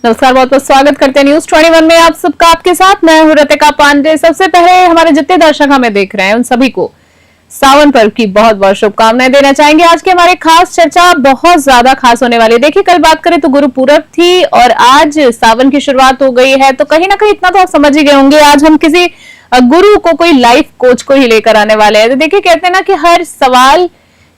नमस्कार, बहुत बहुत स्वागत करते हैं न्यूज 21 में आप सबका। आपके साथ मैं हूं रितिका पांडे। सबसे पहले हमारे जितने दर्शक हमें देख रहे हैं उन सभी को सावन पर्व की बहुत बहुत शुभकामनाएं देना चाहेंगे। आज की हमारी खास चर्चा बहुत ज्यादा खास होने वाली है। देखिए, कल बात करें तो गुरु पूरब थी और आज सावन की शुरुआत हो गई है, तो कहीं ना कहीं इतना तो आप समझ ही गए होंगे आज हम किसी गुरु को, कोई लाइफ कोच को ही लेकर आने वाले हैं। तो देखिए, कहते हैं ना कि हर सवाल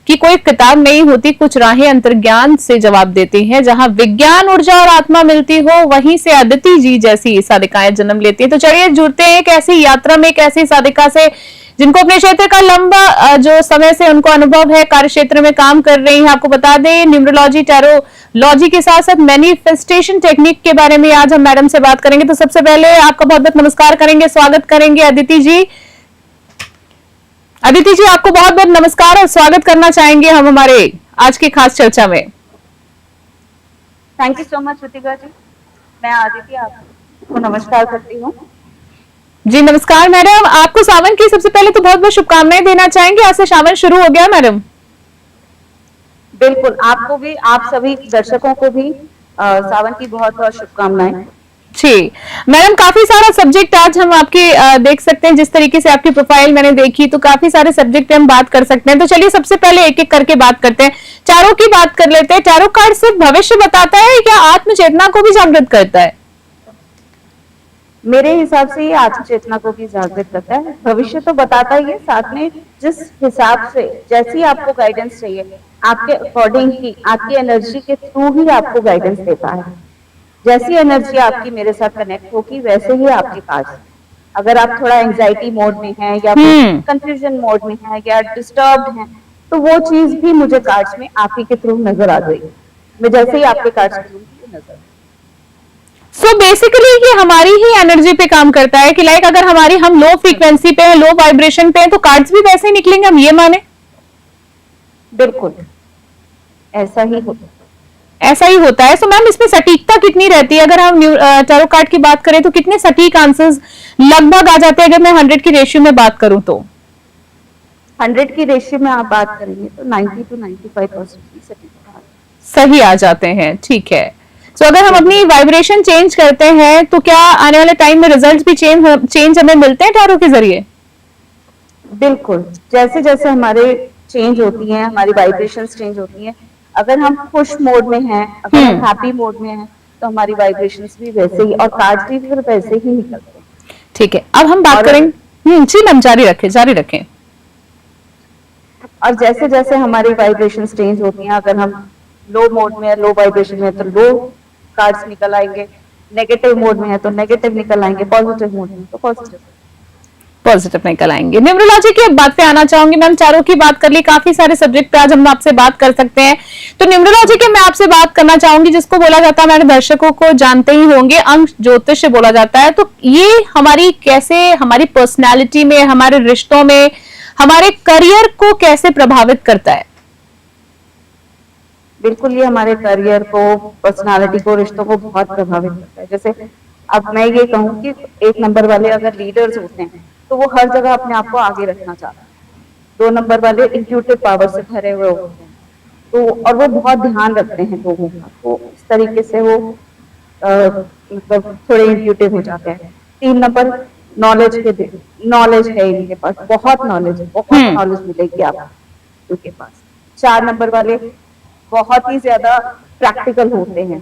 कि कोई किताब नहीं होती, कुछ राहें अंतर्ज्ञान से जवाब देती हैं। जहां विज्ञान, ऊर्जा और आत्मा मिलती हो, वहीं से अदिति जी जैसी साधिकाएं जन्म लेती हैं। तो चलिए जुड़ते हैं एक ऐसी यात्रा में, एक ऐसी साधिका से जिनको अपने क्षेत्र का लंबा जो समय से उनको अनुभव है, कार्य क्षेत्र में काम कर रही हैं। आपको बता दें, न्यूमरोलॉजी, टैरोलॉजी के साथ साथ मैनिफेस्टेशन टेक्निक के बारे में आज हम मैडम से बात करेंगे। तो सबसे पहले आपका बहुत बहुत नमस्कार करेंगे, स्वागत करेंगे अदिति जी। अदिति जी, आपको बहुत बहुत नमस्कार और स्वागत करना चाहेंगे हम हमारे आज की खास चर्चा में। Thank you so much Ritika ji. मैं आदिति आपको नमस्कार करती हूँ। जी नमस्कार मैडम, आपको सावन की सबसे पहले तो बहुत बहुत शुभकामनाएं देना चाहेंगे। आज से सावन शुरू हो गया मैडम। बिल्कुल, आपको भी, आप सभी दर्शकों को भी सावन की बहुत बहुत शुभकामनाएं। जी मैडम, काफी सारा सब्जेक्ट आज हम आपके देख सकते हैं। जिस तरीके से आपकी प्रोफाइल मैंने देखी तो काफी सारे सब्जेक्ट पे हम बात कर सकते हैं। तो चलिए सबसे पहले एक एक करके बात करते हैं, चारों की बात कर लेते हैं। चारों कार्ड सिर्फ भविष्य बताता है या आत्म चेतना को भी जागृत करता है? मेरे हिसाब से ये आत्म चेतना को भी जागृत करता है। भविष्य तो बताता ही है, साथ में जिस हिसाब से जैसी आपको गाइडेंस चाहिए, आपके अकॉर्डिंग ही, आपकी एनर्जी के थ्रू ही आपको गाइडेंस देता है। जैसी एनर्जी आपकी मेरे साथ कनेक्ट होगी वैसे ही आपके पास। अगर आप थोड़ा एंजाइटी मोड में हैं या कंफ्यूजन मोड में हैं या डिस्टर्ब्ड हैं, तो वो चीज भी मुझे कार्ड्स में आप ही के थ्रू नजर आ जाएगी। मैं जैसे ही आपके कार्ड्स नजर सो बेसिकली ये हमारी ही एनर्जी पे काम करता है कि लाइक अगर हम लो फ्रीक्वेंसी पे हैं, लो वाइब्रेशन पे हैं, तो कार्ड्स भी वैसे ही निकलेंगे, हम ये माने? बिल्कुल ऐसा ही होता है। ऐसा ही होता है। सो मैम, इसमें सटीकता कितनी रहती है? अगर हम टैरो कार्ड की बात करें तो कितने सटीक आंसर्स लगभग आ जाते हैं? अगर मैं 100 की रेशियो में बात करूं तो 100 की रेशियो में आप बात करेंगे तो 90 to 95% सटीकता सही आ जाते हैं। ठीक है। सो अगर हम अपनी वाइब्रेशन चेंज करते हैं तो क्या आने वाले टाइम में रिजल्ट भी चेंज हमें मिलते हैं टैरो के जरिए? बिल्कुल, जैसे जैसे हमारे चेंज होती हैं, हमारी वाइब्रेशंस चेंज होती हैं। अगर हम खुश मोड में हैं, अगर हम हैप्पी मोड में हैं, तो हमारी वाइब्रेशंस भी वैसे ही और कार्ड्स भी फिर वैसे ही निकलते हैं। ठीक है, अब हम बात करेंगे। जी मैम, जारी रखें, जारी रखें। और जैसे जैसे हमारी वाइब्रेशंस चेंज होती हैं, अगर हम लो मोड में है, लो वाइब्रेशन में है, तो लो कार्ड्स निकल आएंगे। नेगेटिव मोड में है तो नेगेटिव निकल आएंगे, पॉजिटिव मोड में तो पॉजिटिव निकल आएंगे। न्यूमरोलॉजी की अब बात पे आना चाहूंगी मैम। चारों की बात कर ली, काफी सारे सब्जेक्ट पे आज हम आपसे बात कर सकते हैं। तो न्यूमरोलॉजी के मैं आपसे बात करना चाहूंगी, जिसको बोला जाता है, हमारे दर्शकों को जानते ही होंगे, अंक ज्योतिष बोला जाता है। तो ये हमारी कैसे, हमारी पर्सनैलिटी में, हमारे रिश्तों में, हमारे करियर को कैसे प्रभावित करता है? बिल्कुल, ये हमारे करियर को, पर्सनालिटी को, रिश्तों को बहुत प्रभावित करता है। जैसे अब मैं ये कहूँ कि 1 नंबर वाले अगर लीडर्स होते हैं तो वो हर जगह अपने आप को आगे रखना चाहते हैं। 2 नंबर वाले इंट्यूटिव पावर से भरे हुए होते हैं, तो और वो बहुत ध्यान रखते हैं लोगों का, तो इस तरीके से वो मतलब थोड़े इंट्यूटिव हो जाते हैं। 3 नंबर नॉलेज है इनके पास, बहुत नॉलेज मिलेगी आपको इनके पास। 4 नंबर वाले बहुत ही ज्यादा प्रैक्टिकल होते हैं।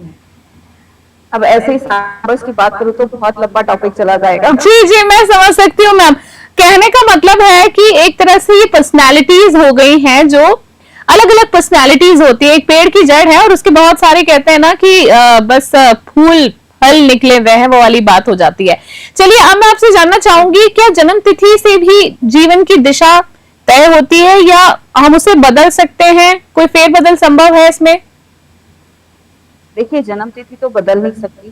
अब ऐसे ही नंबर्स की बात करूं तो बहुत लंबा टॉपिक चला जाएगा। जी जी, मैं समझ सकती हूँ मैम। कहने का मतलब है कि एक तरह से ये पर्सनालिटीज हो गई हैं, जो अलग अलग पर्सनालिटीज होती है। एक पेड़ की जड़ है और उसके बहुत सारे, कहते हैं ना कि बस फूल फल निकले हुए हैं, वो वाली बात हो जाती है। चलिए अब मैं आपसे जानना चाहूंगी, क्या जन्म तिथि से भी जीवन की दिशा तय होती है या हम उसे बदल सकते हैं? कोई फेरबदल संभव है इसमें? देखिए, जन्म तिथि तो बदल नहीं सकती,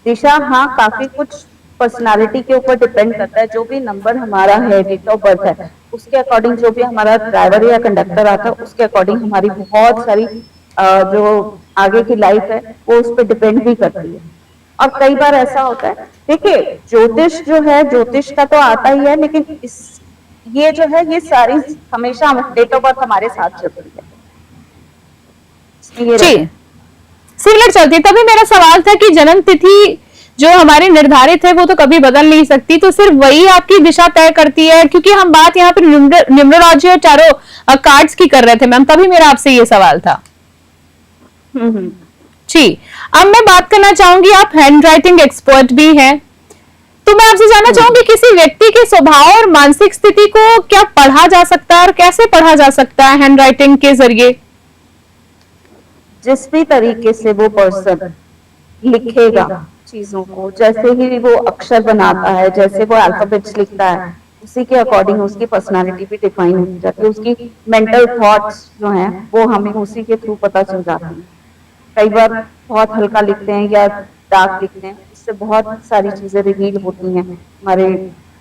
दिशा हाँ काफी कुछ पर्सनालिटी के ऊपर डिपेंड करता है। जो भी नंबर हमारा है, डेट ऑफ बर्थ है, उसके अकॉर्डिंग जो भी हमारा ड्राइवर या कंडक्टर आता है, उसके अकॉर्डिंग हमारी बहुत सारी जो आगे की लाइफ है वो उस पर डिपेंड भी करती है। और कई बार ऐसा होता है, देखिए ज्योतिष जो है, ज्योतिष का तो आता ही है, लेकिन ये जो है, ये सारी हमेशा डेट ऑफ बर्थ हमारे साथ चलती है। जी सिमिलर चलती है। तभी मेरा सवाल था कि जन्म तिथि जो हमारी निर्धारित है वो तो कभी बदल नहीं सकती, तो सिर्फ वही आपकी दिशा तय करती है, क्योंकि हम बात यहाँ पर न्यूमरोलॉजी और टारो कार्ड्स की कर रहे थे मैम, तभी मेरा आपसे ये सवाल था। जी, अब मैं बात करना चाहूंगी, आप हैंड राइटिंग एक्सपर्ट भी हैं, तो मैं आपसे जानना चाहूंगी किसी व्यक्ति के स्वभाव और मानसिक स्थिति को क्या पढ़ा जा सकता है और कैसे पढ़ा जा सकता है हैंड राइटिंग के जरिए? जिस भी तरीके से वो पर्सन लिखेगा चीजों को, जैसे ही वो अक्षर बनाता है, जैसे वो अल्फाबेट्स लिखता है, उसी के अकॉर्डिंग उसकी पर्सनालिटी भी डिफाइन हो जाती है। उसकी मेंटल थॉट्स जो हैं वो हमें उसी के थ्रू पता चल जाती हैं। कई बार बहुत हल्का लिखते हैं या डार्क लिखते हैं, इससे बहुत सारी चीजें रिवील होती हैं हमारे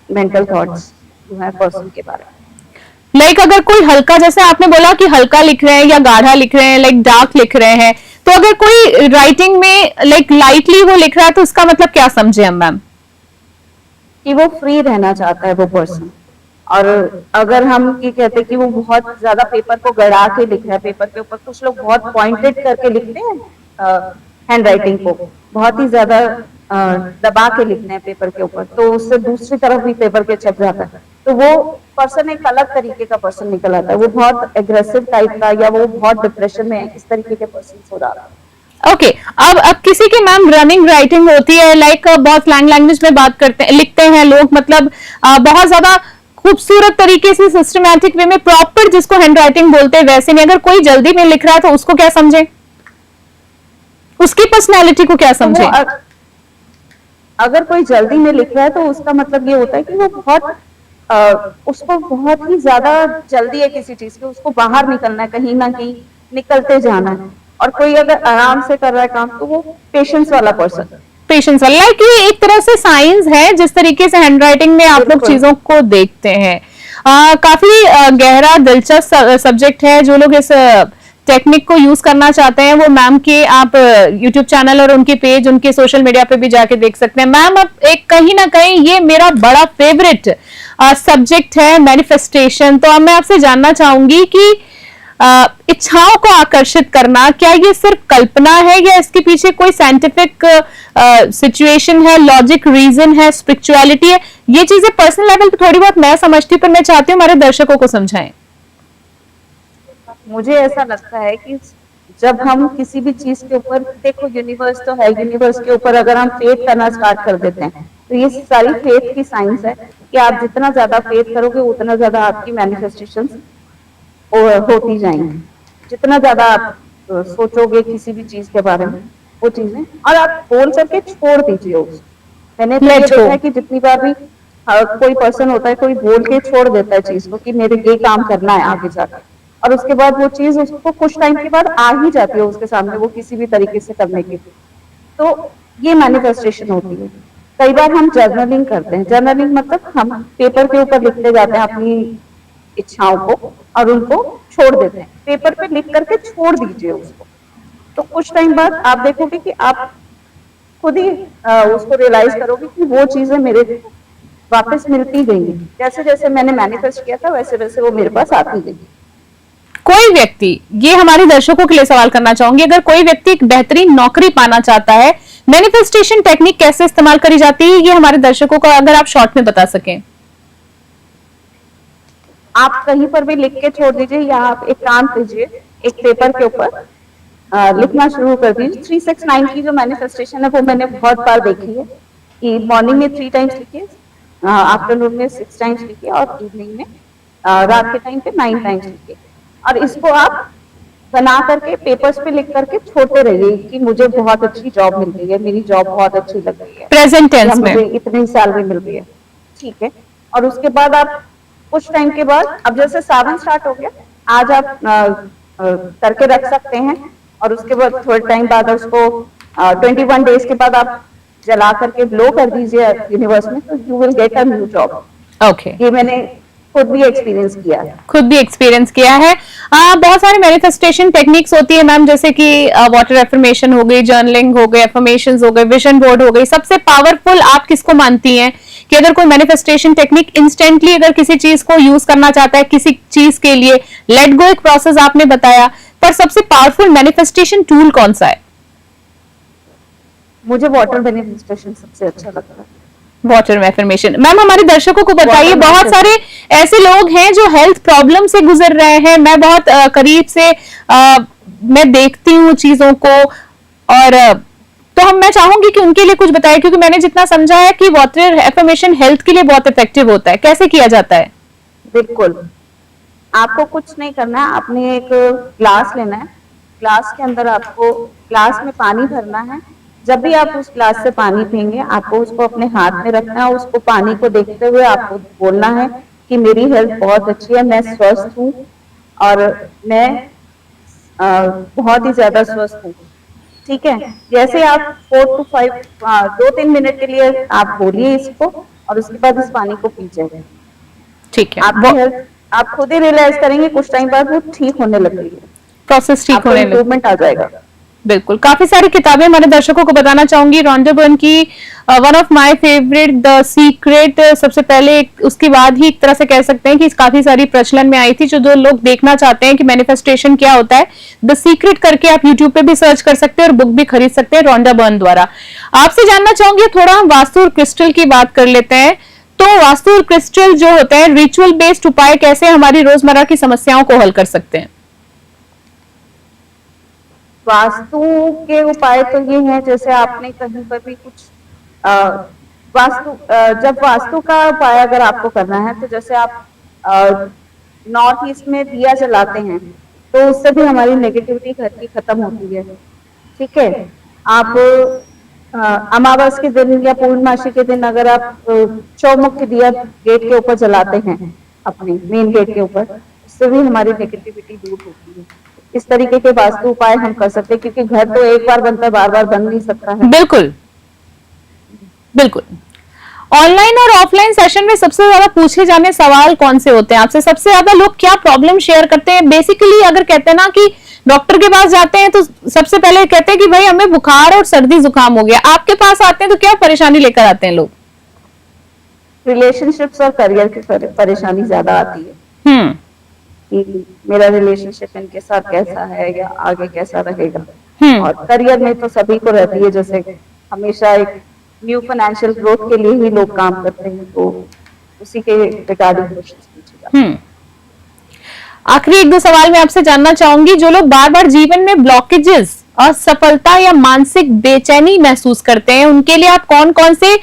मेंटल थॉट्स जो है पर्सन के बारे में। लाइक अगर कोई हल्का, जैसे आपने बोला कि हल्का लिख रहे हैं या गाढ़ा लिख रहे हैं, लाइक डार्क लिख रहे हैं, तो अगर कोई राइटिंग में लाइक लाइटली वो लिख रहा है तो उसका मतलब क्या समझे हम मैम? कि वो फ्री रहना चाहता है वो पर्सन। और अगर हम ये कहते हैं कि वो बहुत ज्यादा पेपर को गड़ा के लिख रहा है, पेपर के ऊपर कुछ लोग बहुत पॉइंटेड करके लिखते हैं हैंड राइटिंग को, बहुत ही ज्यादा दबा के लिखते हैं पेपर के ऊपर, तो उससे दूसरी तरफ भी पेपर के छप जाता है, तो वो पर्सन एक अलग तरीके का पर्सन निकल आता है। वो बहुत एग्रेसिव टाइप का या वो बहुत डिप्रेशन में है, इस तरीके के पर्सन हो जाता है। ओके, अब किसी की मैम रनिंग राइटिंग होती है, लाइक बहुत स्लैंग लैंग्वेज में बात करते हैं, लिखते हैं लोग, मतलब बहुत ज्यादा खूबसूरत तरीके से सिस्टमैटिक वे में प्रॉपर जिसको हैंड राइटिंग बोलते हैं वैसे नहीं। अगर कोई जल्दी में लिख रहा है तो उसको क्या समझे, उसकी पर्सनैलिटी को क्या समझे? अगर कोई जल्दी में लिख रहा है तो उसका मतलब ये होता है कि वो उसको बहुत ही ज्यादा जल्दी है किसी चीज की, उसको बाहर निकलना है, कहीं ना कहीं निकलते जाना है। और कोई अगर आराम से कर रहा है काम तो वो पेशेंस वाला पर्सन, पेशेंस वाला, लाइक ये एक तरह से साइंस है जिस तरीके से हैंड राइटिंग में आप लोग चीजों को देखते हैं। काफी गहरा दिलचस्प सब्जेक्ट है। जो लोग इस टेक्निक को यूज करना चाहते हैं वो मैम के आप यूट्यूब चैनल और उनके पेज, उनके सोशल मीडिया पे भी जाके देख सकते हैं। मैम, अब एक कहीं ना कहीं ये मेरा बड़ा फेवरेट सब्जेक्ट है मैनिफेस्टेशन, तो अब मैं आपसे जानना चाहूंगी कि इच्छाओं को आकर्षित करना, क्या ये सिर्फ कल्पना है या इसके पीछे कोई साइंटिफिक सिचुएशन है, लॉजिक रीजन है, स्पिरिचुअलिटी है? ये चीजें पर्सनल लेवल पे थोड़ी बहुत मैं समझती हूँ, पर मैं चाहती हूँ हमारे दर्शकों को समझाएं। मुझे ऐसा लगता है कि जब हम किसी भी चीज के ऊपर, देखो यूनिवर्स तो है, यूनिवर्स के ऊपर अगर हम फेथ करना स्टार्ट कर देते हैं तो ये सारी फेथ की साइंस है कि आप जितना ज्यादा फेथ करोगे उतना ज्यादा आपकी मैनिफेस्टेशंस होती जाएंगी। जितना ज्यादा आप सोचोगे किसी भी चीज के बारे में वो चीजें, और आप बोल करके छोड़ दीजिए उसको। मैंने तो ये देखा है कि जितनी बार भी कोई पर्सन होता है, कोई बोल के छोड़ देता है चीज को कि मेरे ये काम करना है आगे जाकर, और उसके बाद वो चीज उसको कुछ टाइम के बाद आ ही जाती है उसके सामने, वो किसी भी तरीके से करने की, तो ये मैनिफेस्टेशन होती है। कई बार हम जर्नलिंग करते हैं। जर्नलिंग मतलब हम पेपर के ऊपर लिखते जाते हैं अपनी इच्छाओं को और उनको छोड़ देते हैं। पेपर पे लिख करके छोड़ दीजिए उसको, तो कुछ टाइम बाद आप देखोगे कि आप खुद ही उसको रियलाइज करोगे कि वो चीजें मेरे वापस मिलती गई। जैसे जैसे मैंने मैनिफेस्ट किया था वैसे वैसे वो मेरे पास आती गई। कोई व्यक्ति, ये हमारे दर्शकों के लिए सवाल करना चाहूंगी, अगर कोई व्यक्ति एक बेहतरीन नौकरी पाना चाहता है, मैनिफेस्टेशन टेक्निक कैसे इस्तेमाल करी जाती है, ये हमारे दर्शकों को अगर आप शॉर्ट में बता सकें। आप कहीं पर भी लिख के छोड़ दीजिए, या आप एक काम कीजिए, एक पेपर के ऊपर लिखना शुरू कर दीजिए। 369 की जो मैनिफेस्टेशन है वो मैंने बहुत बार देखी है कि मॉर्निंग में 3 टाइम्स लिखिए, आफ्टरनून में 6 टाइम्स लिखिए और इवनिंग में रात के टाइम पे 9 टाइम्स लिखिए। और इसको आप बना करके पेपर्स पे लिख करके छोड़ते रहिए कि मुझे बहुत अच्छी जॉब मिल रही है, मेरी जॉब बहुत अच्छी लग रही है, प्रेजेंट टेंस में मुझे इतनी सैलरी मिल रही है, ठीक है। और उसके बाद आप कुछ टाइम के बाद, अब जैसे सावन स्टार्ट हो गया, आज आप करके रख सकते हैं, और उसके बाद थोड़े टाइम बाद उसको 21 डेज के बाद आप जला करके ब्लो कर दीजिए यूनिवर्स में, तो you will get a new job. Okay, ये मैंने खुद भी एक्सपीरियंस किया है। खुद भी एक्सपीरियंस किया है। बहुत सारे मैनिफेस्टेशन टेक्निक्स होती है मैम, जैसे कि वाटर एफर्मेशन हो गई, जर्नलिंग हो गए, एफर्मेशंस हो गए, विजन बोर्ड हो गई। सबसे पावरफुल आप किसको मानती हैं कि अगर कोई मैनिफेस्टेशन टेक्निक इंस्टेंटली अगर किसी चीज को यूज करना चाहता है, किसी चीज के लिए लेट गो एक प्रोसेस आपने बताया, पर सबसे पावरफुल मैनिफेस्टेशन टूल कौन सा है? मुझे वाटर मैनिफेस्टेशन सबसे अच्छा लगता है। वाटर में एफर्मेशन। मैम हमारे दर्शकों को बताइए, Water बहुत सारे ऐसे लोग हैं जो हेल्थ प्रॉब्लम से गुजर रहे हैं, मैं बहुत करीब से मैं देखती हूँ चीजों को, और तो मैं चाहूंगी कि उनके लिए कुछ बताएं, क्योंकि मैंने जितना समझा है कि वाटर एफर्मेशन हेल्थ के लिए बहुत इफेक्टिव होता है। कैसे किया जाता है? बिल्कुल, आपको कुछ नहीं करना है, आपने एक ग्लास लेना है, ग्लास के अंदर आपको ग्लास में पानी भरना है। जब भी आप उस ग्लास से पानी पिएंगे, आपको उसको अपने हाथ में रखना है, उसको पानी को देखते हुए आपको बोलना है कि मेरी हेल्थ बहुत अच्छी है, मैं स्वस्थ हूँ और मैं बहुत ही ज्यादा स्वस्थ हूँ। ठीक है, जैसे आप 4 to 5 2-3 मिनट के लिए आप बोलिए इसको और उसके बाद इस पानी को पीजिए। ठीक है, आपकी हेल्थ आप खुद ही रियलाइज करेंगे कुछ टाइम बाद वो ठीक होने लगेगी, प्रोसेस ठीक आपको होने लगे। इम्प्रूवमेंट आ जाएगा। बिल्कुल, काफी सारी किताबें हमारे दर्शकों को बताना चाहूंगी। रॉन्डा बर्न की one of my favourite the secret सबसे पहले, उसके बाद ही एक तरह से कह सकते हैं कि काफी सारी प्रचलन में आई थी। जो लोग देखना चाहते हैं कि मैनिफेस्टेशन क्या होता है, द सीक्रेट करके आप यूट्यूब पे भी सर्च कर सकते हैं और बुक भी खरीद सकते हैं रॉन्डा बर्न द्वारा। आपसे जानना चाहूंगी, थोड़ा हम वास्तु और क्रिस्टल की बात कर लेते हैं। तो वास्तु और क्रिस्टल जो होते हैं, रिचुअल बेस्ड उपाय कैसे हमारी रोजमर्रा की समस्याओं को हल कर सकते हैं? वास्तु के उपाय तो ये हैं, जैसे आपने कहीं पर भी कुछ जब वास्तु का उपाय अगर आपको करना है, तो जैसे आप नॉर्थ ईस्ट में दिया जलाते हैं, तो उससे भी हमारी नेगेटिविटी घर की खत्म होती है। ठीक है, आप अमावस के दिन या पूर्णमासी के दिन अगर आप चौमुख दिया गेट के ऊपर जलाते हैं, अपने मेन गेट के ऊपर, उससे भी हमारी नेगेटिविटी दूर होती है। इस तरीके के वास्तु उपाय हम कर सकते हैं, क्योंकि घर तो एक बार बनता है, बार बार बन नहीं सकता है। बिल्कुल बिल्कुल। ऑनलाइन और ऑफलाइन सेशन में सबसे ज्यादा पूछे जाने सवाल कौन से होते हैं आपसे? सबसे ज्यादा लोग क्या प्रॉब्लम शेयर करते हैं? बेसिकली अगर कहते हैं ना कि डॉक्टर के पास जाते हैं तो सबसे पहले कहते हैं कि भाई हमें बुखार और सर्दी जुकाम हो गया। आपके पास आते हैं तो क्या परेशानी लेकर आते हैं लोग? रिलेशनशिप्स और करियर की परेशानी ज्यादा आती है कि मेरा रिलेशनशिप इनके साथ कैसा है या आगे कैसा रहेगा। और करियर में तो सभी को रहती है, जैसे हमेशा एक न्यू फाइनेंशियल ग्रोथ के लिए ही लोग काम करते हैं, तो उसी के रिगार्डिंग क्वेश्चंस पूछे जाते हैं। आखिरी एक दो सवाल मैं आपसे जानना चाहूंगी, जो लोग बार बार जीवन में ब्लॉकेजेस, असफलता या मानसिक बेचैनी महसूस करते हैं, उनके लिए आप कौन कौन से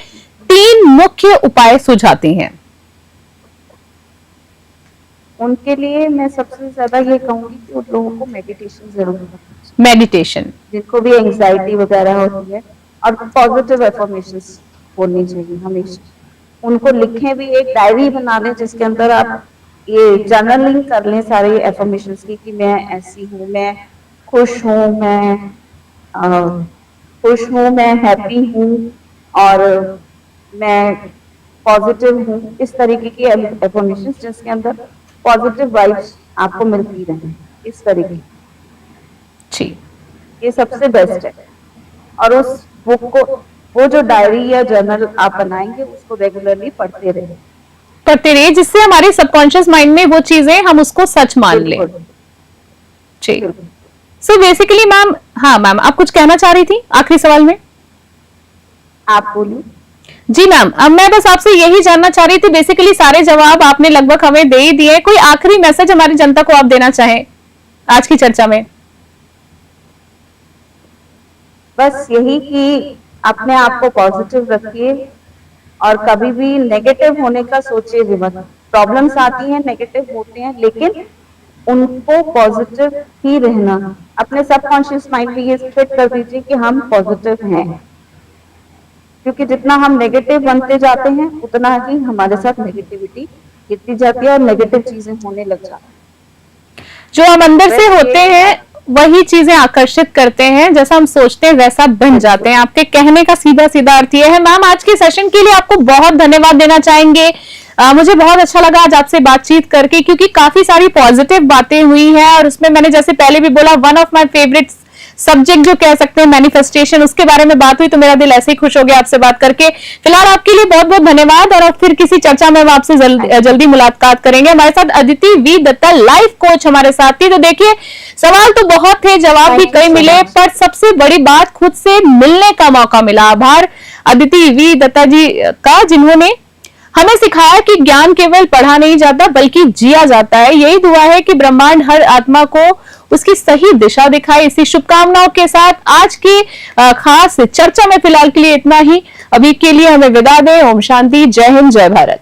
3 मुख्य उपाय सुझाती हैं? उनके लिए मैं सबसे ज्यादा ये कहूंगी कि उन लोगों को मेडिटेशन जरूर करना चाहिए। मेडिटेशन, जिनको भी एंजाइटी वगैरह होती है, और पॉजिटिव एफर्मेशंस बोलनी चाहिए हमेशा। उनको लिखें भी, एक डायरी बना लें जिसके अंदर आप ये जर्नलिंग कर लें सारे एफर्मेशंस की, कि मैं ऐसी हूँ, मैं खुश हूँ, मैं हैप्पी हूँ और मैं पॉजिटिव हूँ। इस तरीके की एफर्मेशंस जिसके अंदर पॉजिटिव वाइब्स आपको मिलती रहे, इस तरीके जी, ये सबसे बेस्ट है। और उस बुक को, वो जो डायरी या जर्नल आप बनाएंगे, उसको रेगुलरली पढ़ते रहे, जिससे हमारे सबकॉन्शियस माइंड में वो चीजें हम उसको सच मान लें। जी, सो बेसिकली मैम, हाँ मैम आप कुछ कहना चाह रही थी आखिरी सवाल में? आप बोलिए। जी मैम, अब मैं बस आपसे यही जानना चाह रही थी, बेसिकली सारे जवाब आपने लगभग हमें दे ही दिए। कोई आखिरी मैसेज हमारी जनता को आप देना चाहें आज की चर्चा में? बस यही कि अपने आप को पॉजिटिव रखिए और कभी भी नेगेटिव होने का सोचिए भी मत। प्रॉब्लम्स आती हैं, नेगेटिव होते हैं, लेकिन उनको पॉजिटिव ही रहना। अपने सबकॉन्शियस माइंड में ये फिट कर दीजिए कि हम पॉजिटिव हैं, क्योंकि जितना हम नेगेटिव बनते जाते हैं, उतना ही हमारे साथ नेगेटिविटी गिरती जाती है और नेगेटिव चीजें होने लग जाती हैं। जो हम अंदर से होते हैं वही चीजें आकर्षित करते हैं, जैसा हम सोचते हैं वैसा बन जाते हैं। आपके कहने का सीधा सीधा अर्थ ये है। मैम, आज के सेशन के लिए आपको बहुत धन्यवाद देना चाहेंगे। मुझे बहुत अच्छा लगा आज आपसे बातचीत करके, क्योंकि काफी सारी पॉजिटिव बातें हुई हैं और उसमें मैंने जैसे पहले भी बोला, one of my favourite subject जो कह सकते हैं, मैनिफेस्टेशन, उसके बारे में बात हुई तो मेरा दिल ऐसे ही खुश हो गया आपसे बात करके। फिलहाल आपके लिए बहुत बहुत धन्यवाद और अब फिर किसी चर्चा में हम आपसे जल्दी मुलाकात करेंगे। हमारे साथ Aditi V Datta life coach हमारे साथ थी। तो देखिए, सवाल तो बहुत थे, जवाब भी कई मिले, पर सबसे बड़ी बात खुद से मिलने का मौका मिला। आभार अदिति वी दत्ता जी का, जिन्होंने हमें सिखाया कि ज्ञान केवल पढ़ा नहीं जाता बल्कि जिया जाता है। यही दुआ है कि ब्रह्मांड हर आत्मा को उसकी सही दिशा दिखाए। इसी शुभकामनाओं के साथ आज की खास चर्चा में फिलहाल के लिए इतना ही। अभी के लिए हमें विदा दें। ओम शांति, जय हिंद, जय भारत।